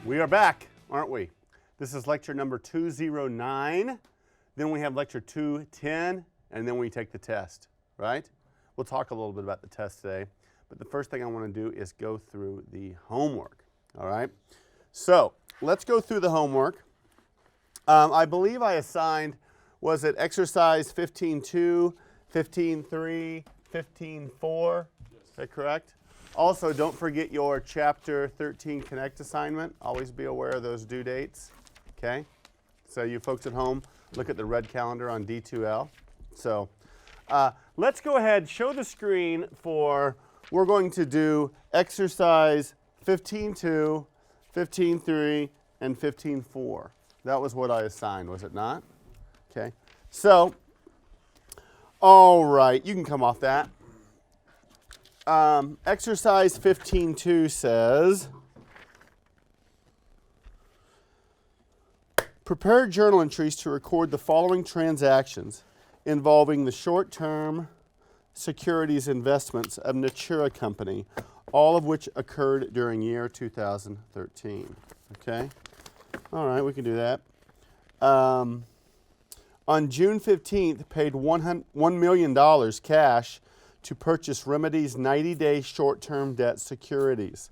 We are back, aren't we? This is lecture number 209. Then we have lecture 210, and then we take the test, right? We'll talk a little bit about the test today, but the first thing I want to do is go through the homework, all right? So let's go through the homework. I believe I assigned, was it exercise 15.2, 15.3, 15.4? Is that correct? Also, don't forget your Chapter 13 Connect assignment. Always be aware of those due dates, okay? So you folks at home, look at the red calendar on D2L. So let's go ahead, show the screen for, we're going to do exercise 15.2, 15.3, and 15.4. That was what I assigned, was it not? Okay. So, all right, you can come off that. Exercise 15.2 says, prepare journal entries to record the following transactions involving the short-term securities investments of Natura Company, all of which occurred during year 2013. Okay? All right, we can do that. On June 15th, paid $1 million cash to purchase Remedy's 90-day short-term debt securities,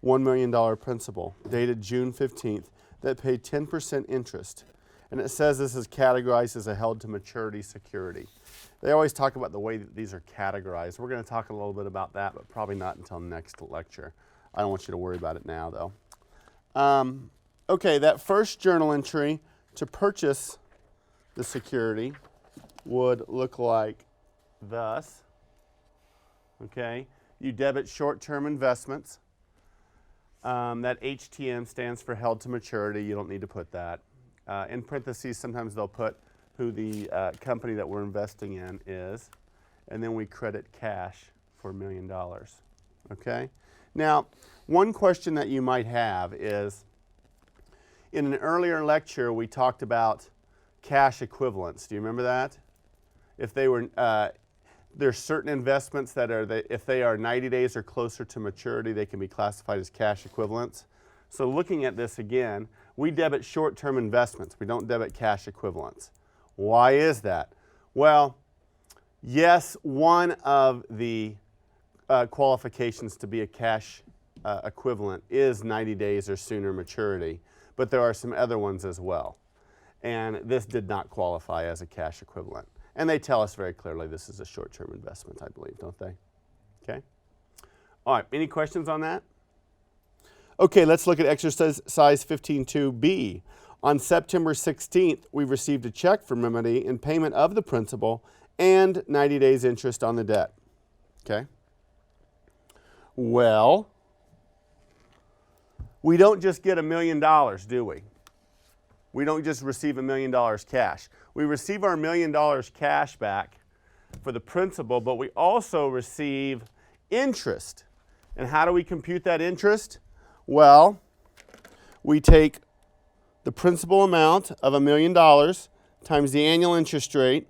$1 million principal, dated June 15th, that paid 10% interest. And it says this is categorized as a held-to-maturity security. They always talk about the way that these are categorized. We're going to talk a little bit about that, but probably not until next lecture. I don't want you to worry about it now, though. Okay, that first journal entry to purchase the security would look like thus. Okay, you debit short-term investments. That HTM stands for held to maturity. You don't need to put that. In parentheses, sometimes they'll put who the company that we're investing in is. And then we credit cash for $1 million. Okay? Now, one question that you might have is, in an earlier lecture, we talked about cash equivalents. Do you remember that? If they were, there's certain investments that are, if they are 90 days or closer to maturity, they can be classified as cash equivalents. So looking at this again, we debit short-term investments. We don't debit cash equivalents. Why is that? Well, yes, one of the qualifications to be a cash equivalent is 90 days or sooner maturity, but there are some other ones as well. And this did not qualify as a cash equivalent. And they tell us very clearly this is a short-term investment, I believe, don't they? Okay. All right, any questions on that? Okay, let's look at exercise 15.2b. On September 16th, we received a check from Remedy in payment of the principal and 90 days interest on the debt. Okay. Well, we don't just get $1 million, do we? We don't just receive $1 million cash. We receive our $1 million cash back for the principal, but we also receive interest. And how do we compute that interest? Well, we take the principal amount of $1 million times the annual interest rate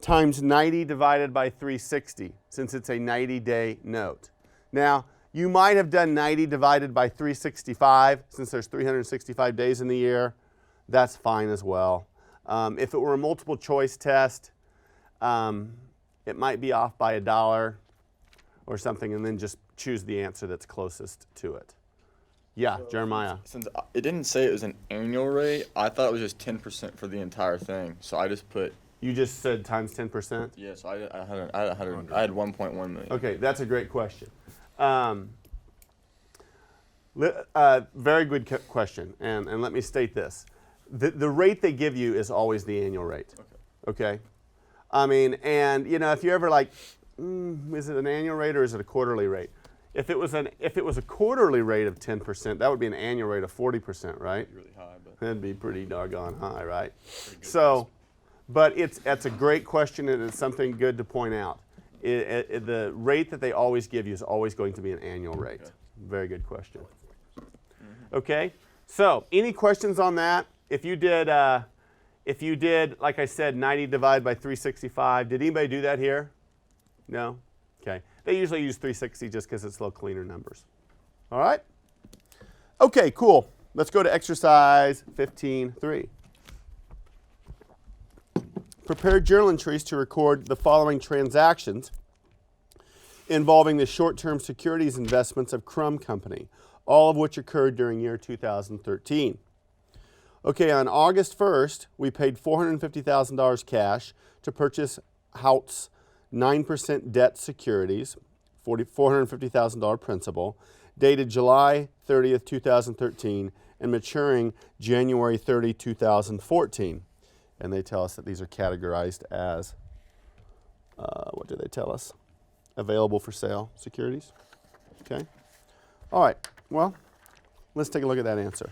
times 90 divided by 360, since it's a 90-day note. Now, you might have done 90 divided by 365, since there's 365 days in the year. That's fine as well. If it were a multiple choice test, it might be off by $1 or something, and then just choose the answer that's closest to it. Yeah, so, Jeremiah. Since it didn't say it was an annual rate, I thought it was just 10% for the entire thing. So I just put. You just said times 10%? Yeah, so I had 1.1 million. Okay, that's a great question. Very good question, and let me state this. The rate they give you is always the annual rate. Okay? I mean, and you know, if you're ever like, is it an annual rate or is it a quarterly rate? If it was a quarterly rate of 10%, that would be an annual rate of 40%, right? Really high, but that'd be pretty doggone high, right? So, but that's a great question, and it's something good to point out. The rate that they always give you is always going to be an annual rate. Okay. Very good question. Okay, so any questions on that? If you did, like I said, 90 divided by 365, did anybody do that here? No? Okay. They usually use 360 just because it's a little cleaner numbers. All right? Okay, cool. let's go to exercise 15.3. Prepare journal entries to record the following transactions involving the short-term securities investments of Crumb Company, all of which occurred during year 2013. Okay, on August 1st, we paid $450,000 cash to purchase Hout's 9% debt securities, $450,000 principal, dated July 30th, 2013, and maturing January 30, 2014. And they tell us that these are categorized as, what do they tell us? Available for sale securities. Okay. All right. Well, let's take a look at that answer.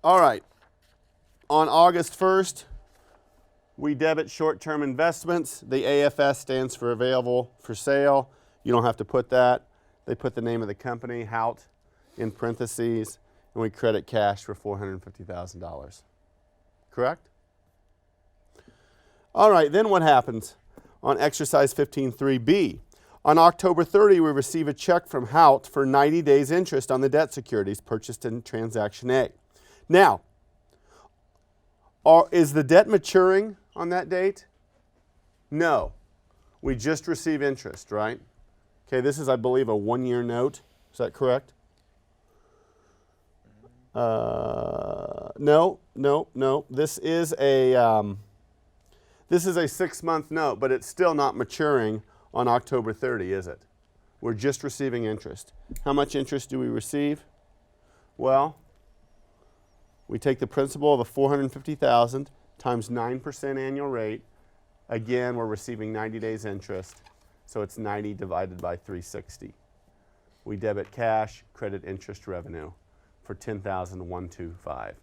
All right. On August 1st, we debit short-term investments. The AFS stands for available for sale. You don't have to put that. They put the name of the company, Hout, in parentheses, and we credit cash for $450,000. Correct? All right, then what happens on exercise 15.3b? On October 30, we receive a check from Hout for 90 days interest on the debt securities purchased in transaction A. Now, is the debt maturing on that date? No. We just receive interest, right? Okay, this is, I believe, a one-year note. Is that correct? No. This is a 6-month note, but it's still not maturing on October 30, is it? We're just receiving interest. How much interest do we receive? Well, we take the principal of the $450,000 times 9% annual rate. Again, we're receiving 90 days interest, so it's 90 divided by 360. We debit cash, credit interest revenue for $10,125.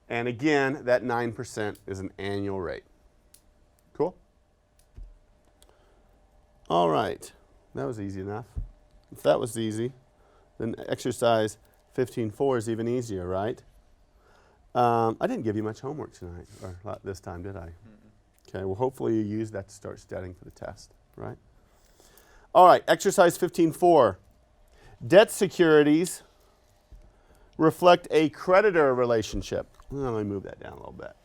And again, that 9% is an annual rate. Cool? All right, that was easy enough. If that was easy, then exercise 15.4 is even easier, right? I didn't give you much homework tonight, or this time, did I? Mm-mm. Okay, well, hopefully you use that to start studying for the test, right? All right, exercise 15.4. Debt securities reflect a creditor relationship. Let me move that down a little bit.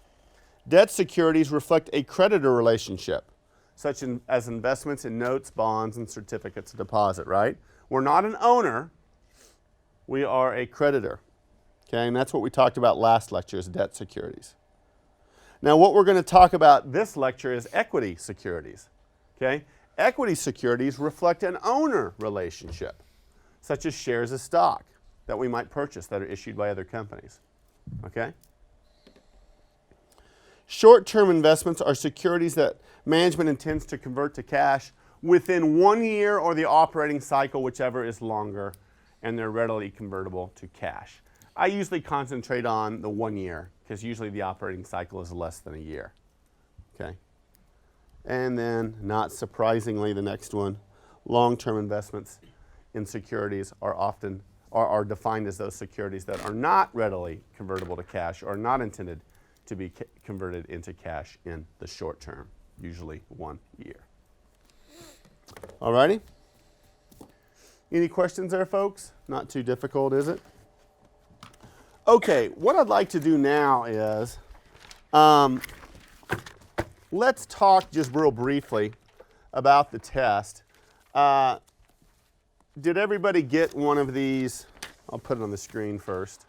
Debt securities reflect a creditor relationship, such as investments in notes, bonds, and certificates of deposit, right? We're not an owner. We are a creditor. Okay, and that's what we talked about last lecture, is debt securities. Now, what we're going to talk about this lecture is equity securities. Okay? Equity securities reflect an owner relationship, such as shares of stock that we might purchase that are issued by other companies. Okay? Short-term investments are securities that management intends to convert to cash within 1 year or the operating cycle, whichever is longer, and they're readily convertible to cash. I usually concentrate on the 1 year because usually the operating cycle is less than a year. Okay? And then, not surprisingly, the next one, long-term investments in securities are defined as those securities that are not readily convertible to cash or not intended to be converted into cash in the short term, usually 1 year. All righty? Any questions there, folks? Not too difficult, is it? Okay, what I'd like to do now is let's talk just real briefly about the test. Did everybody get one of these? I'll put it on the screen first.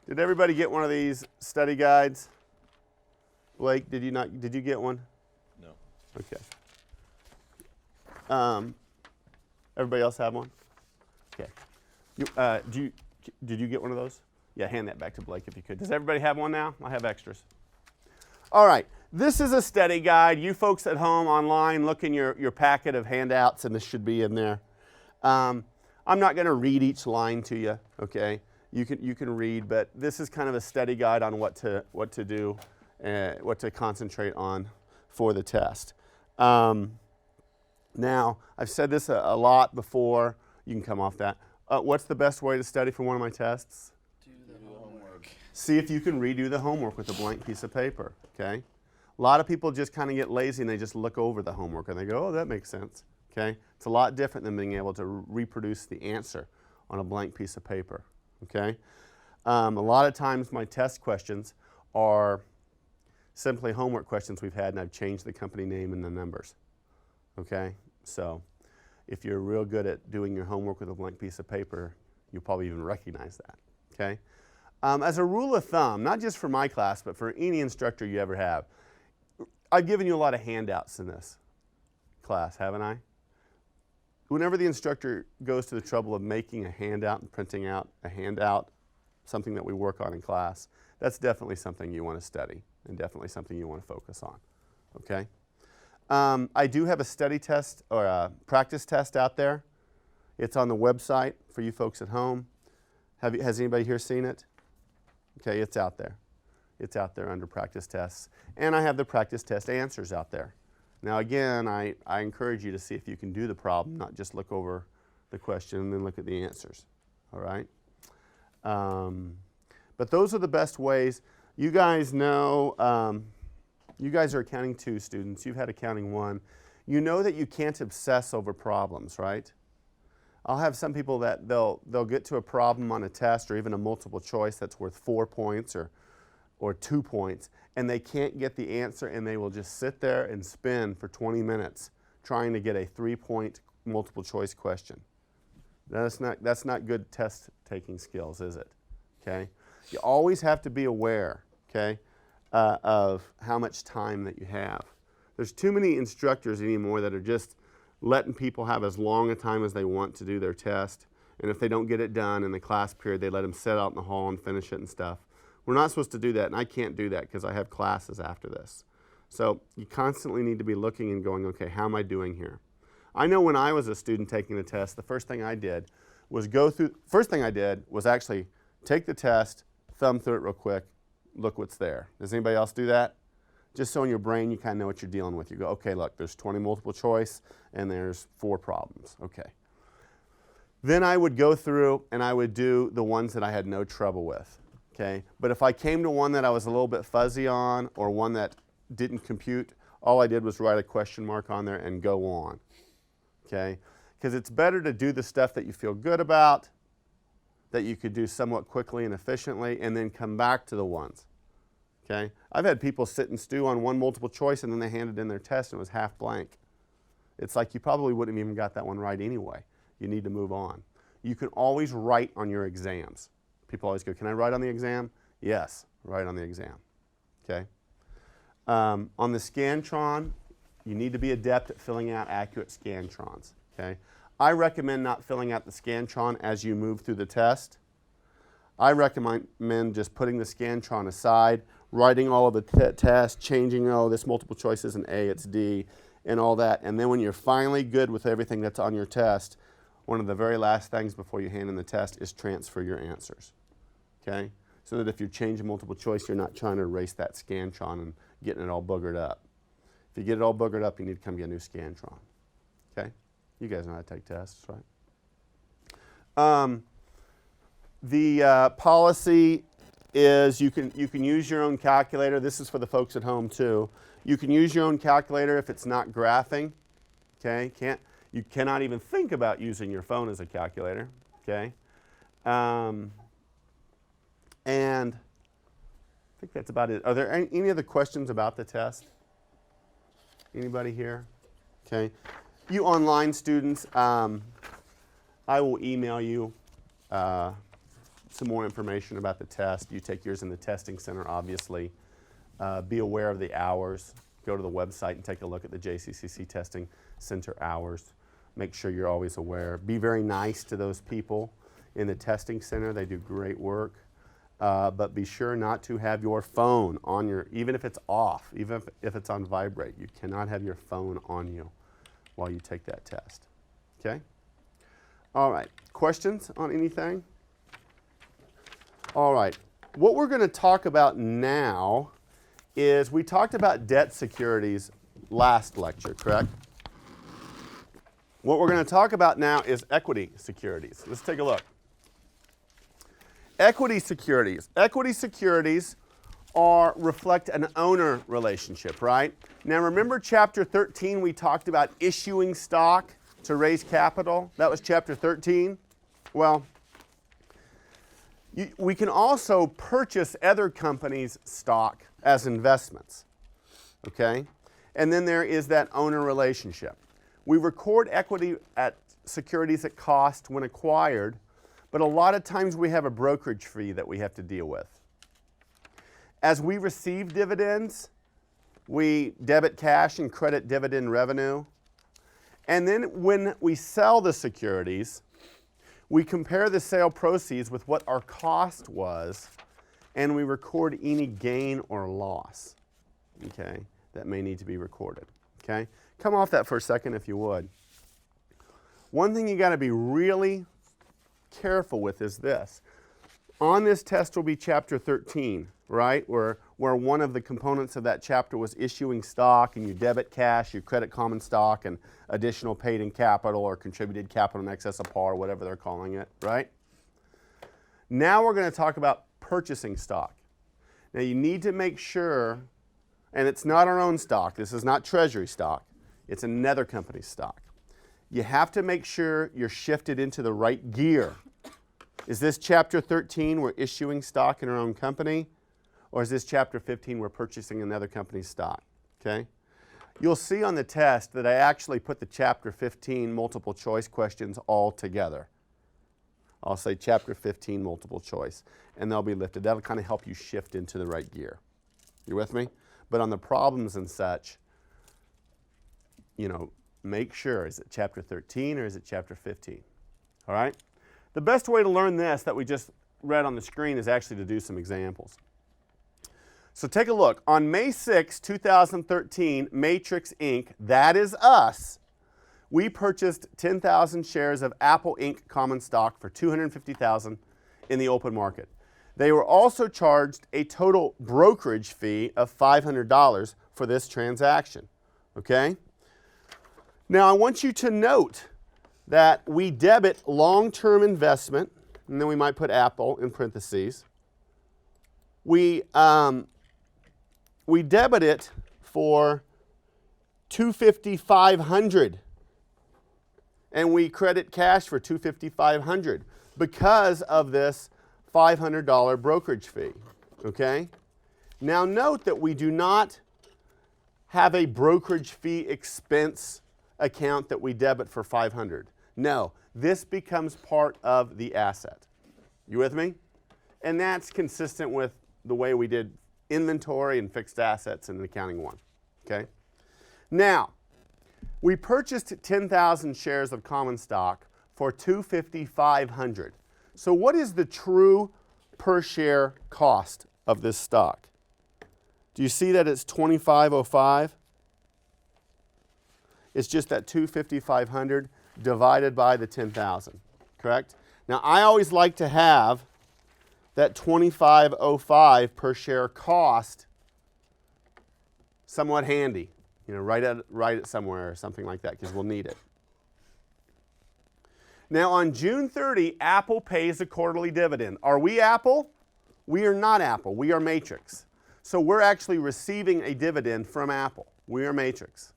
Did everybody get one of these study guides? Blake, did you not? Did you get one? No. Okay. Everybody else have one? Okay. Did you get one of those? Yeah, hand that back to Blake if you could. Does everybody have one now? I have extras. All right. This is a study guide. You folks at home online, look in your packet of handouts, and this should be in there. I'm not going to read each line to you, okay? You can read, but this is kind of a study guide on what to do, what to concentrate on for the test. Now, I've said this a lot before. You can come off that. What's the best way to study for one of my tests? Do the homework. See if you can redo the homework with a blank piece of paper, okay? A lot of people just kind of get lazy and they just look over the homework and they go, oh, that makes sense. Okay? It's a lot different than being able to reproduce the answer on a blank piece of paper. Okay? A lot of times my test questions are simply homework questions we've had, and I've changed the company name and the numbers. Okay? So if you're real good at doing your homework with a blank piece of paper, you'll probably even recognize that. Okay? As a rule of thumb, not just for my class, but for any instructor you ever have, I've given you a lot of handouts in this class, haven't I? Whenever the instructor goes to the trouble of making a handout and printing out a handout, something that we work on in class, that's definitely something you want to study and definitely something you want to focus on. Okay? I do have a study test or a practice test out there. It's on the website for you folks at home. Has anybody here seen it? Okay, it's out there. It's out there under practice tests. And I have the practice test answers out there. Now again, I encourage you to see if you can do the problem, not just look over the question and then look at the answers. All right? But those are the best ways. You guys know, you guys are Accounting 2 students. You've had Accounting 1. You know that you can't obsess over problems, right? I'll have some people that they'll get to a problem on a test or even a multiple choice that's worth 4 points or 2 points, and they can't get the answer, and they will just sit there and spin for 20 minutes trying to get a 3-point multiple choice question. That's not good test taking skills, is it? Okay? You always have to be aware, okay, of how much time that you have. There's too many instructors anymore that are just letting people have as long a time as they want to do their test, and if they don't get it done in the class period, they let them sit out in the hall and finish it and stuff. We're not supposed to do that, and I can't do that because I have classes after this. So you constantly need to be looking and going, okay, how am I doing here? I know when I was a student taking the test, the first thing I did was actually take the test, thumb through it real quick, look what's there. Does anybody else do that? Just so in your brain you kind of know what you're dealing with. You go, okay, look, there's 20 multiple choice and there's 4 problems. Okay. Then I would go through and I would do the ones that I had no trouble with. Okay. But if I came to one that I was a little bit fuzzy on or one that didn't compute, all I did was write a question mark on there and go on. Okay. Because it's better to do the stuff that you feel good about, that you could do somewhat quickly and efficiently, and then come back to the ones. Okay? I've had people sit and stew on one multiple choice and then they handed in their test and it was half blank. It's like you probably wouldn't have even got that one right anyway. You need to move on. You can always write on your exams. People always go, can I write on the exam? Yes, write on the exam. Okay? On the Scantron, you need to be adept at filling out accurate Scantrons. Okay? I recommend not filling out the Scantron as you move through the test. I recommend just putting the Scantron aside, writing all of the tests, changing, oh, this multiple choice isn't A, it's D, and all that. And then when you're finally good with everything that's on your test, one of the very last things before you hand in the test is transfer your answers. Okay? So that if you're changing multiple choice, you're not trying to erase that Scantron and getting it all boogered up. If you get it all boogered up, you need to come get a new Scantron. Okay? You guys know how to take tests, right? The policy is you can use your own calculator. This is for the folks at home too. You can use your own calculator if it's not graphing. Okay, you cannot even think about using your phone as a calculator. Okay, and I think that's about it. Are there any other questions about the test? Anybody here? Okay, you online students, I will email you some more information about the test. You take yours in the testing center, obviously. Be aware of the hours. Go to the website and take a look at the JCCC Testing Center hours. Make sure you're always aware. Be very nice to those people in the testing center. They do great work. But be sure not to have your phone on your, even if it's off, even if it's on vibrate, you cannot have your phone on you while you take that test. Okay? All right. Questions on anything? All right. What we're going to talk about now is we talked about debt securities last lecture, correct? What we're going to talk about now is equity securities. Let's take a look. Equity securities. Equity securities reflect an owner relationship, right? Now remember chapter 13 we talked about issuing stock to raise capital. That was chapter 13. Well, we can also purchase other companies' stock as investments, okay? And then there is that owner relationship. We record equity at securities at cost when acquired, but a lot of times we have a brokerage fee that we have to deal with. As we receive dividends, we debit cash and credit dividend revenue. And then when we sell the securities, we compare the sale proceeds with what our cost was, and we record any gain or loss, okay, that may need to be recorded, okay? Come off that for a second if you would. One thing you got to be really careful with is this. On this test will be chapter 13, right, where one of the components of that chapter was issuing stock, and you debit cash, you credit common stock, and additional paid-in capital or contributed capital in excess of par, whatever they're calling it, right? Now we're going to talk about purchasing stock. Now you need to make sure, and it's not our own stock, this is not treasury stock, it's another company's stock. You have to make sure you're shifted into the right gear. Is this chapter 13, we're issuing stock in our own company? Or is this chapter 15, we're purchasing another company's stock? Okay? You'll see on the test that I actually put the chapter 15 multiple choice questions all together. I'll say chapter 15 multiple choice, and they'll be lifted. That'll kind of help you shift into the right gear. You with me? But on the problems and such, you know, make sure, is it chapter 13 or is it chapter 15? All right? The best way to learn this that we just read on the screen is actually to do some examples. So take a look. On May 6, 2013, Matrix Inc., that is us, we purchased 10,000 shares of Apple Inc. common stock for $250,000 in the open market. They were also charged a total brokerage fee of $500 for this transaction. Okay? Now I want you to note that we debit long-term investment, and then we might put Apple in parentheses. We debit it for $250,500, and we credit cash for $250,500 because of this $500 brokerage fee. Okay? Now note that we do not have a brokerage fee expense account that we debit for $500. No, this becomes part of the asset. You with me? And that's consistent with the way we did inventory and fixed assets in accounting 1. Okay? Now, we purchased 10,000 shares of common stock for $250,500. So what is the true per share cost of this stock? Do you see that it's $25.05? It's just that $250,500 divided by the 10,000, correct? Now, I always like to have that $25.05 per share cost somewhat handy. You know, write it somewhere or something like that because we'll need it. Now, on June 30, Apple pays a quarterly dividend. Are we Apple? We are not Apple. We are Matrix. So we're actually receiving a dividend from Apple. We are Matrix.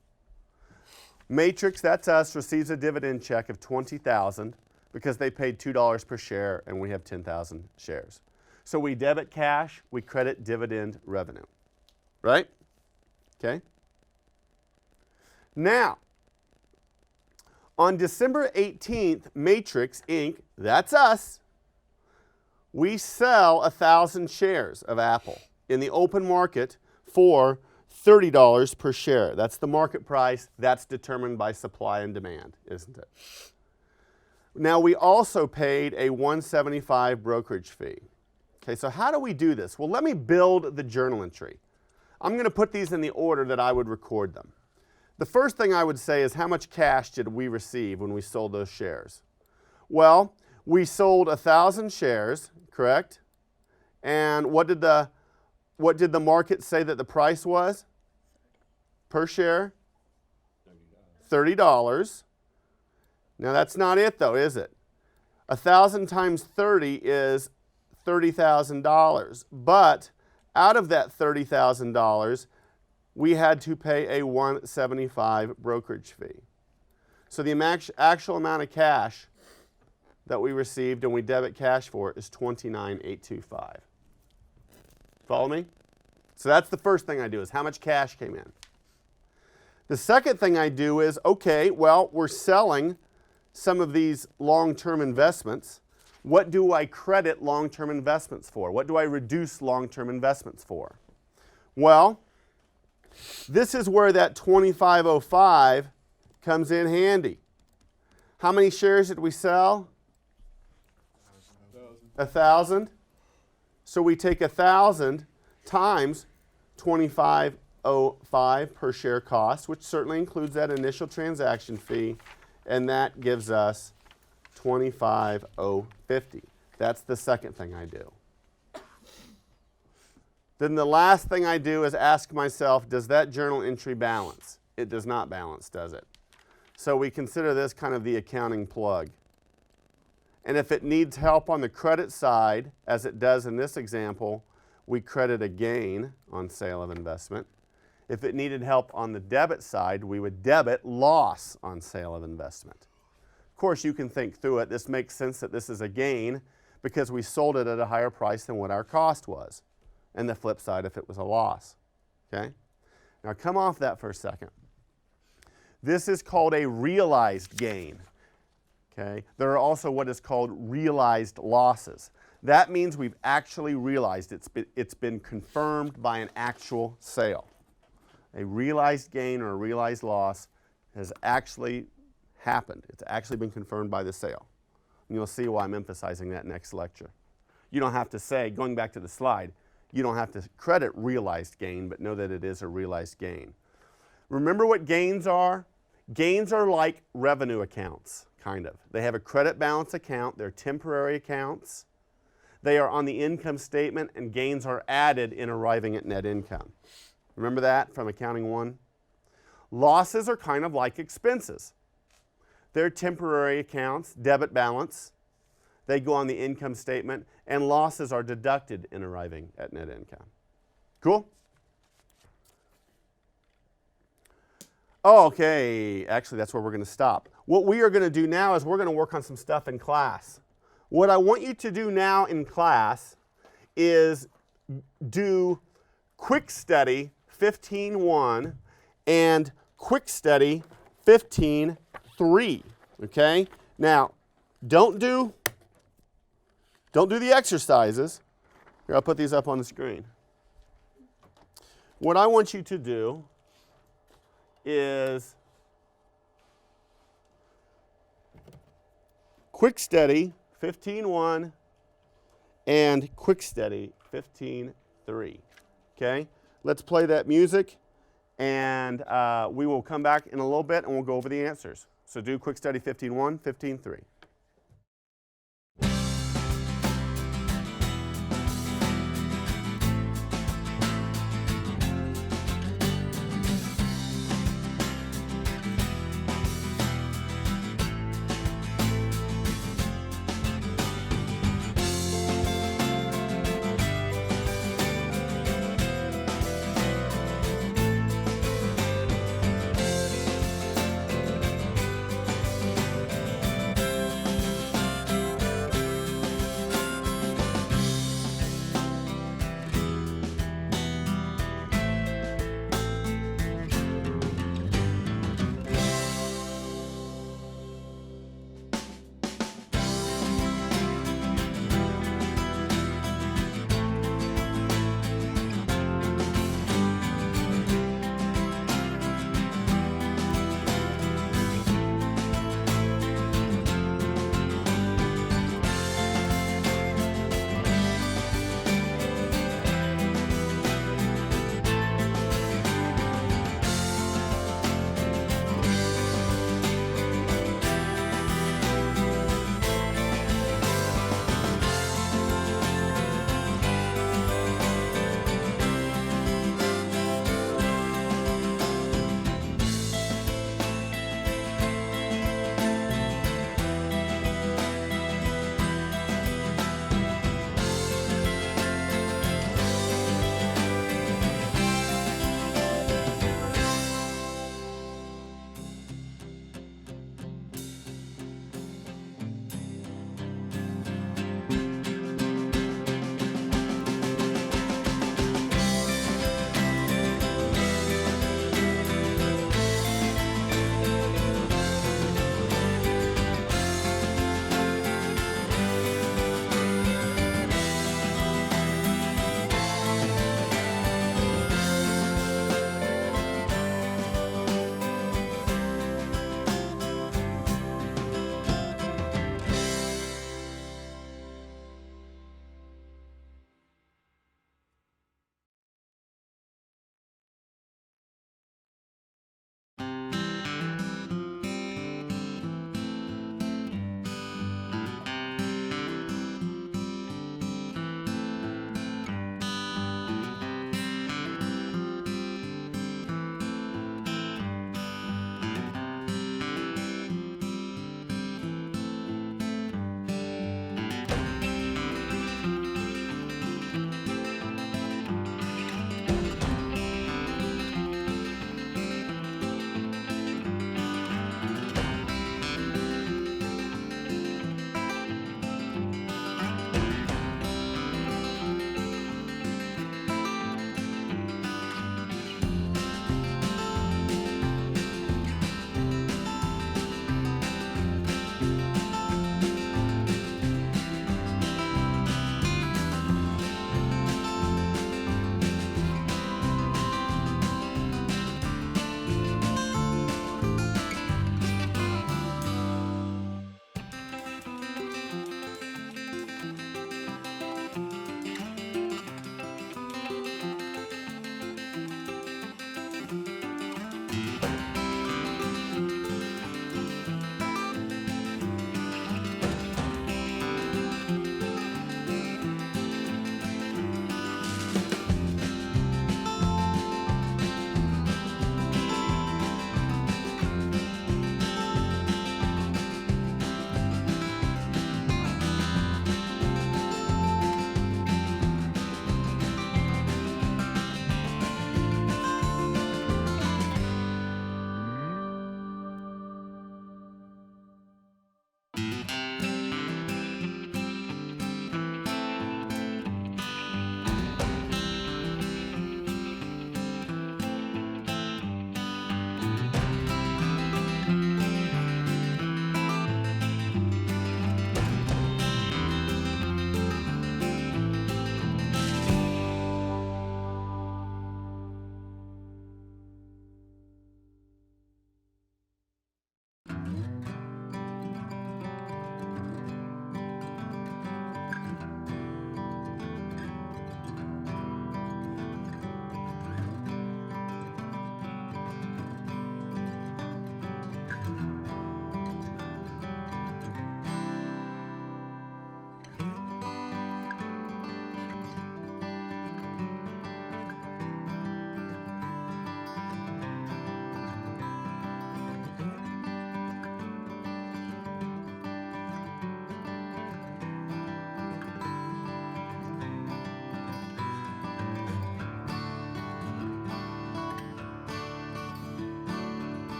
Matrix, that's us, receives a dividend check of $20,000 because they paid $2 per share and we have 10,000 shares. So we debit cash, we credit dividend revenue. Right? Okay? Now, on December 18th, Matrix Inc., that's us, we sell 1,000 shares of Apple in the open market for $30 per share. That's the market price. That's determined by supply and demand, isn't it? Now, we also paid a $175 brokerage fee. Okay, so how do we do this? Well, let me build the journal entry. I'm going to put these in the order that I would record them. The first thing I would say is how much cash did we receive when we sold those shares? Well, we sold 1,000 shares, correct? And what did the market say that the price was per share? $30. Now that's not it though, is it? 1,000 times 30 is $30,000. But out of that $30,000, we had to pay a $175 brokerage fee. So the actual amount of cash that we received and we debit cash for is $29,825. Follow me? So that's the first thing I do, is how much cash came in. The second thing I do is, okay, well, we're selling some of these long-term investments. What do I credit long-term investments for? What do I reduce long-term investments for? Well, this is where that 2505 comes in handy. How many shares did we sell? 1,000. So we take 1,000 times 2505 per share cost, which certainly includes that initial transaction fee, and that gives us 25,050. That's the second thing I do. Then the last thing I do is ask myself, does that journal entry balance? It does not balance, does it? So we consider this kind of the accounting plug. And if it needs help on the credit side, as it does in this example, we credit a gain on sale of investment. If it needed help on the debit side, we would debit loss on sale of investment. Of course, you can think through it. This makes sense that this is a gain because we sold it at a higher price than what our cost was. And the flip side if it was a loss. Okay? Now come off that for a second. This is called a realized gain. Okay? There are also what is called realized losses. That means we've actually realized it's been confirmed by an actual sale. A realized gain or a realized loss has actually happened. It's actually been confirmed by the sale. And you'll see why I'm emphasizing that next lecture. You don't have to say, going back to the slide, you don't have to credit realized gain, but know that it is a realized gain. Remember what gains are? Gains are like revenue accounts, kind of. They have a credit balance account. They're temporary accounts. They are on the income statement, and gains are added in arriving at net income. Remember that from Accounting 1? Losses are kind of like expenses. They're temporary accounts, debit balance. They go on the income statement, and losses are deducted in arriving at net income. Cool? Okay, actually that's where we're going to stop. What we are going to do now is we're going to work on some stuff in class. What I want you to do now in class is do Quick Study 15.1 and Quick Study 15.3. Okay? Now, don't do the exercises. Here, I'll put these up on the screen. What I want you to do is Quick Study 15.1 and Quick Study 15.3. Okay? Let's play that music, and we will come back in a little bit and we'll go over the answers. So do Quick Study 15.1, 15.3.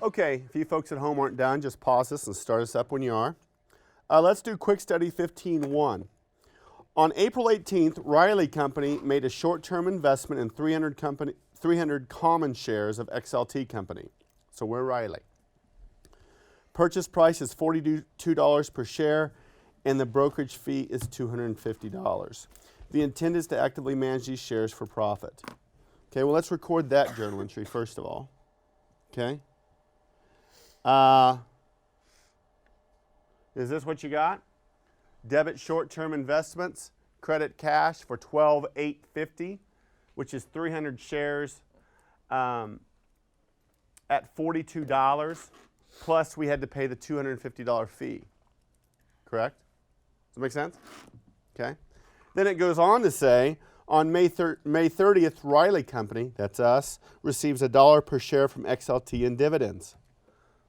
Okay, if you folks at home aren't done, just pause this and start us up when you are. Let's do quick study 15.1. On April 18th, Riley Company made a short-term investment in 300 common shares of XLT Company. So we're Riley. Purchase price is $42 per share, and the brokerage fee is $250. The intent is to actively manage these shares for profit. Okay, well, let's record that journal entry first of all. Okay. Is this what you got? Debit short-term investments, credit cash for $12,850, which is 300 shares at $42, plus we had to pay the $250 fee. Correct? Does that make sense? Okay. Then it goes on to say, on May 30th, Riley Company, that's us, receives $1 per share from XLT in dividends.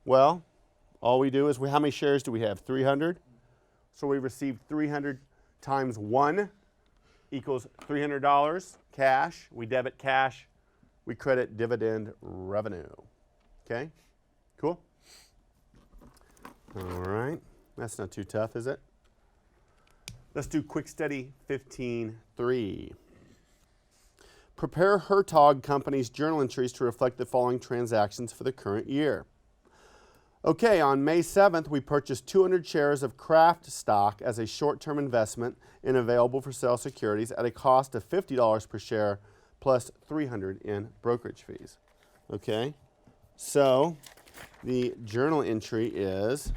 Well, all we do is, how many shares do we have? 300? So we received 300 times 1 equals $300 cash. We debit cash. We credit dividend revenue. Okay? Cool? All right. That's not too tough, is it? Let's do quick study 15.3. Prepare Hertog Company's journal entries to reflect the following transactions for the current year. Okay, on May 7th, we purchased 200 shares of Kraft stock as a short-term investment in available for sale securities at a cost of $50 per share plus $300 in brokerage fees. Okay, so the journal entry is,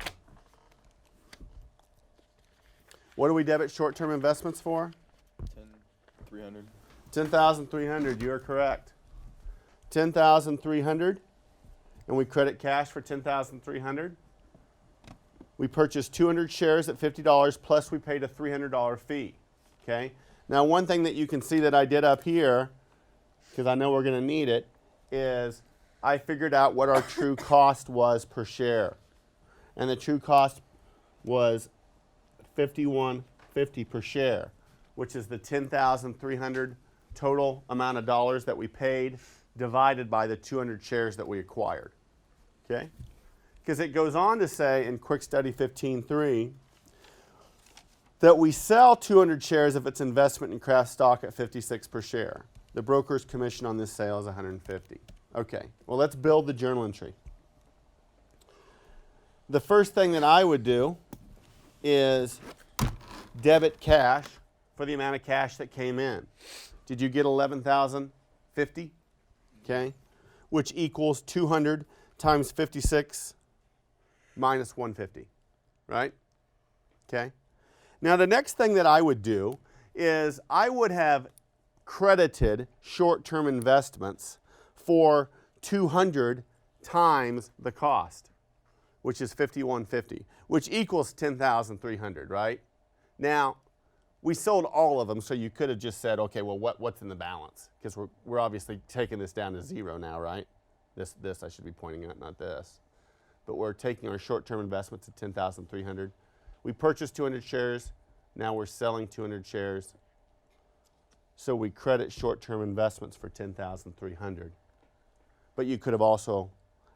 what do we debit short-term investments for? 10,300. 10,300, you are correct. 10,300. And we credit cash for 10,300. We purchased 200 shares at $50 plus we paid a $300 fee. Okay. Now one thing that you can see that I did up here, because I know we're going to need it, is I figured out what our true cost was per share. And the true cost was $51.50 per share, which is the 10,300 total amount of dollars that we paid divided by the 200 shares that we acquired. Okay? Because it goes on to say in Quick Study 15.3 that we sell 200 shares of its investment in Kraft stock at $56 per share. The broker's commission on this sale is $150. Okay, well, let's build the journal entry. The first thing that I would do is debit cash for the amount of cash that came in. Did you get $11,050? Okay, which equals 200 times 56 minus 150, right? Okay. Now the next thing that I would do is I would have credited short-term investments for 200 times the cost, which is $51.50, which equals 10,300, right? Now, we sold all of them, so you could have just said, okay, well, what's in the balance? Because we're obviously taking this down to zero now, right? This I should be pointing at, not this. But we're taking our short-term investments at 10,300. We purchased 200 shares. Now we're selling 200 shares. So we credit short-term investments for 10,300. But you could have also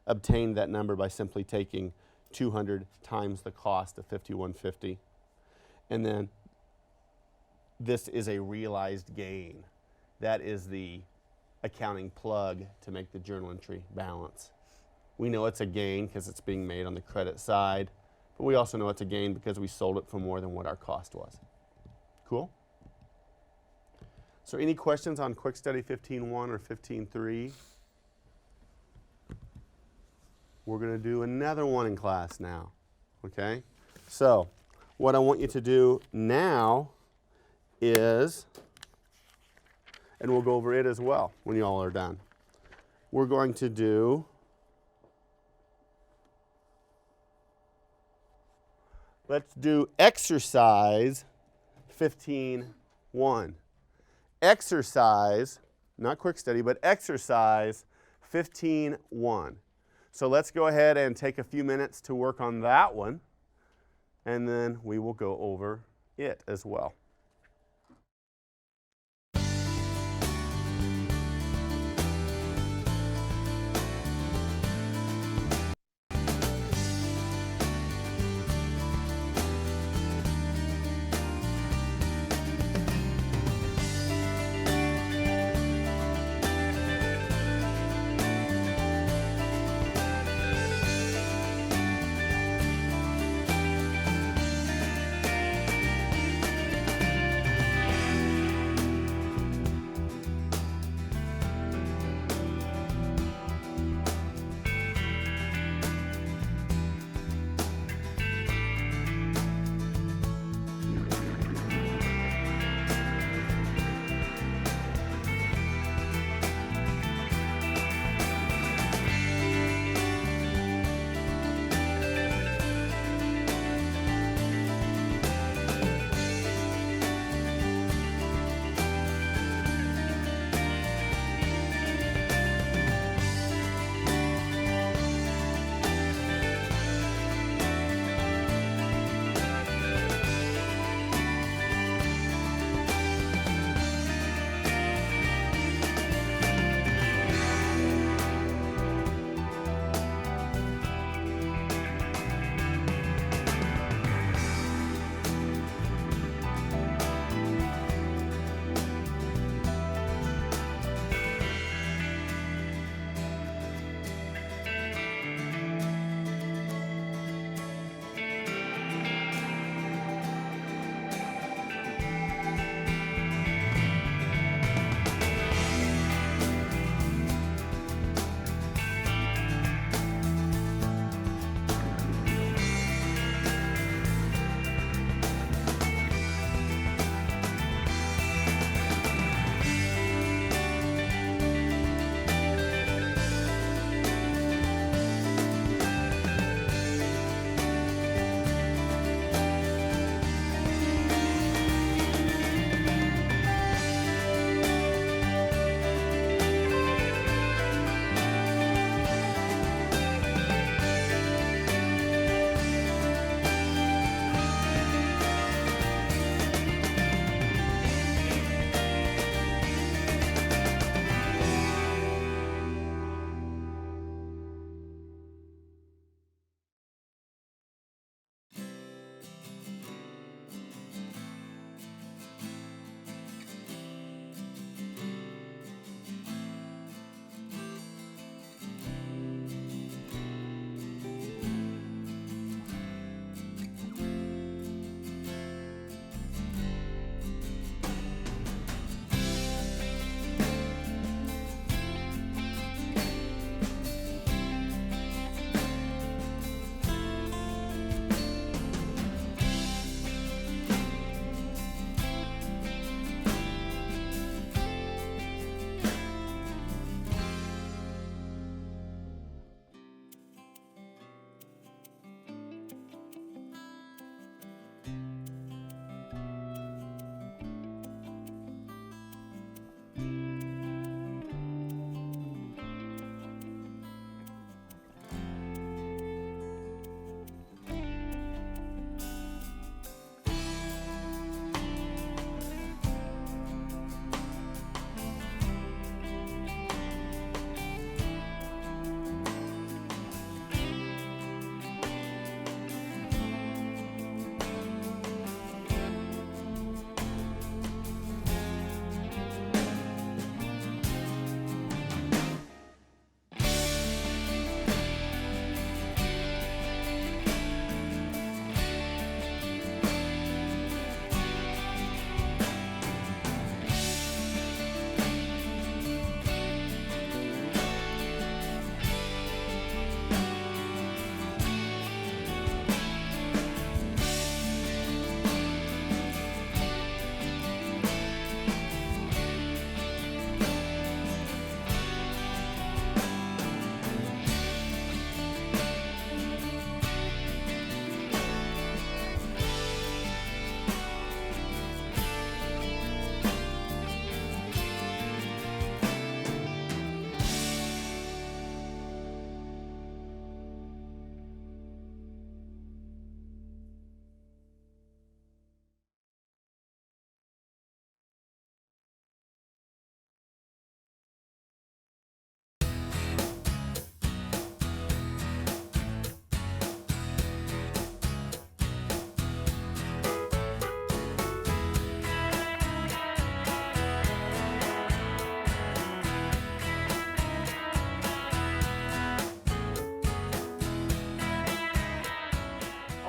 obtained that number by simply taking 200 times the cost of $51.50. And then this is a realized gain. That is the accounting plug to make the journal entry balance. We know it's a gain because it's being made on the credit side, but we also know it's a gain because we sold it for more than what our cost was. Cool? So any questions on Quick Study 15.1 or 15.3? We're going to do another one in class now, okay? So what I want you to do now is, and we'll go over it as well when you all are done. We're going to do, let's do exercise 15.1. Exercise, not quick study, but exercise 15.1. So let's go ahead and take a few minutes to work on that one, and then we will go over it as well.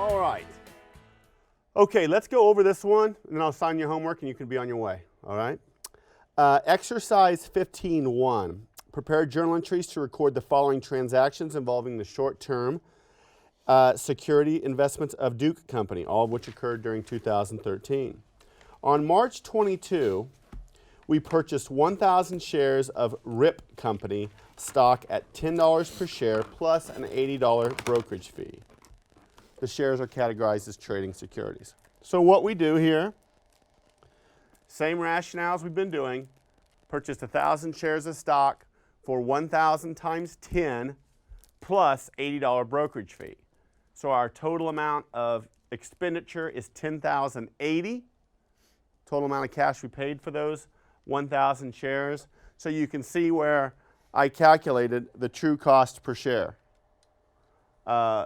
All right. Okay, let's go over this one, and then I'll sign your homework, and you can be on your way. All right. Exercise 15.1. Prepare journal entries to record the following transactions involving the short-term security investments of Duke Company, all of which occurred during 2013. On March 22, we purchased 1,000 shares of RIP Company stock at $10 per share plus an $80 brokerage fee. The shares are categorized as trading securities. So what we do here, same rationales we've been doing, purchased 1,000 shares of stock for 1,000 times 10 plus $80 brokerage fee. So our total amount of expenditure is $10,080. Total amount of cash we paid for those 1,000 shares. So you can see where I calculated the true cost per share,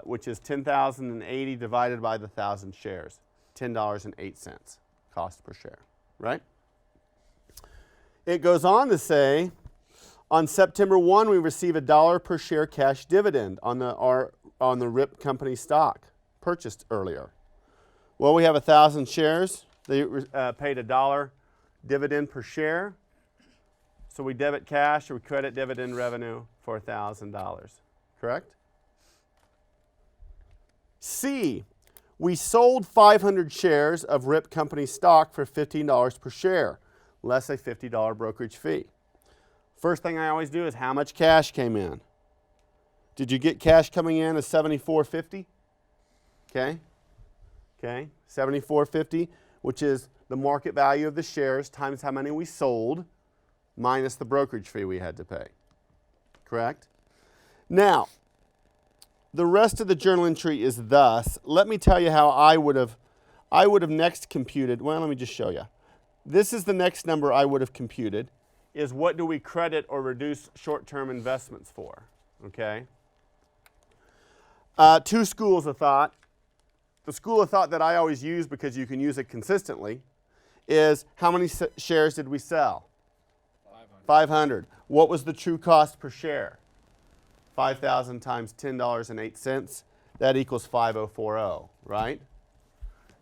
which is $10,080 divided by the 1,000 shares, $10.08 cost per share, right? It goes on to say, on September 1, we receive $1 per share cash dividend on the RIP Company stock purchased earlier. Well, we have 1,000 shares. They paid $1 dividend per share. So we debit cash or we credit dividend revenue for $1,000, correct? C, we sold 500 shares of RIP Company stock for $15 per share, less a $50 brokerage fee. First thing I always do is how much cash came in. Did you get cash coming in as $74.50? Okay, $74.50, which is the market value of the shares times how many we sold minus the brokerage fee we had to pay, correct? Now, the rest of the journal entry is thus. Let me tell you how I would have next computed. Well, let me just show you. This is the next number I would have computed, is what do we credit or reduce short-term investments for, okay? Two schools of thought. The school of thought that I always use because you can use it consistently is how many shares did we sell? 500. What was the true cost per share? 5,000 times $10.08. That equals 5,040, right?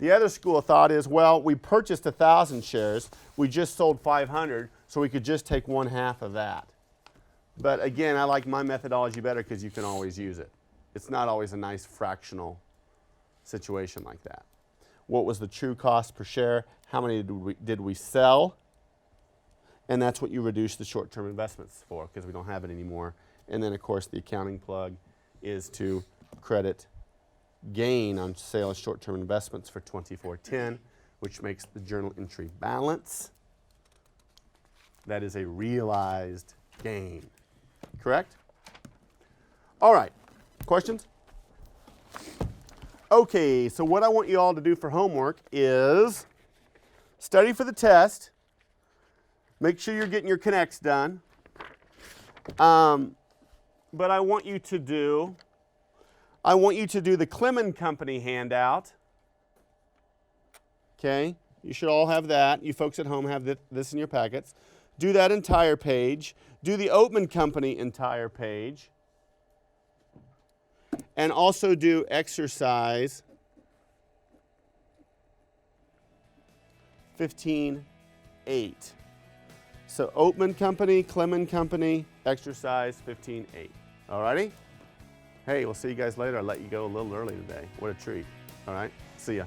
The other school of thought is, well, we purchased 1,000 shares. We just sold 500, so we could just take 1/2 of that. But again, I like my methodology better because you can always use it. It's not always a nice fractional situation like that. What was the true cost per share? How many did we sell? And that's what you reduce the short-term investments for because we don't have it anymore. And then, of course, the accounting plug is to credit gain on sale of short-term investments for 2410, which makes the journal entry balance. That is a realized gain. Correct? All right. Questions? Okay, so what I want you all to do for homework is study for the test. Make sure you're getting your connects done. But I want you to do the Clemen Company handout. Okay, you should all have that. You folks at home have this in your packets. Do that entire page. Do the Oatman Company entire page. And also do exercise 15.8. So Oatman Company, Clemen Company, exercise 15.8. All righty? Hey, we'll see you guys later. I'll let you go a little early today. What a treat. All right? See ya.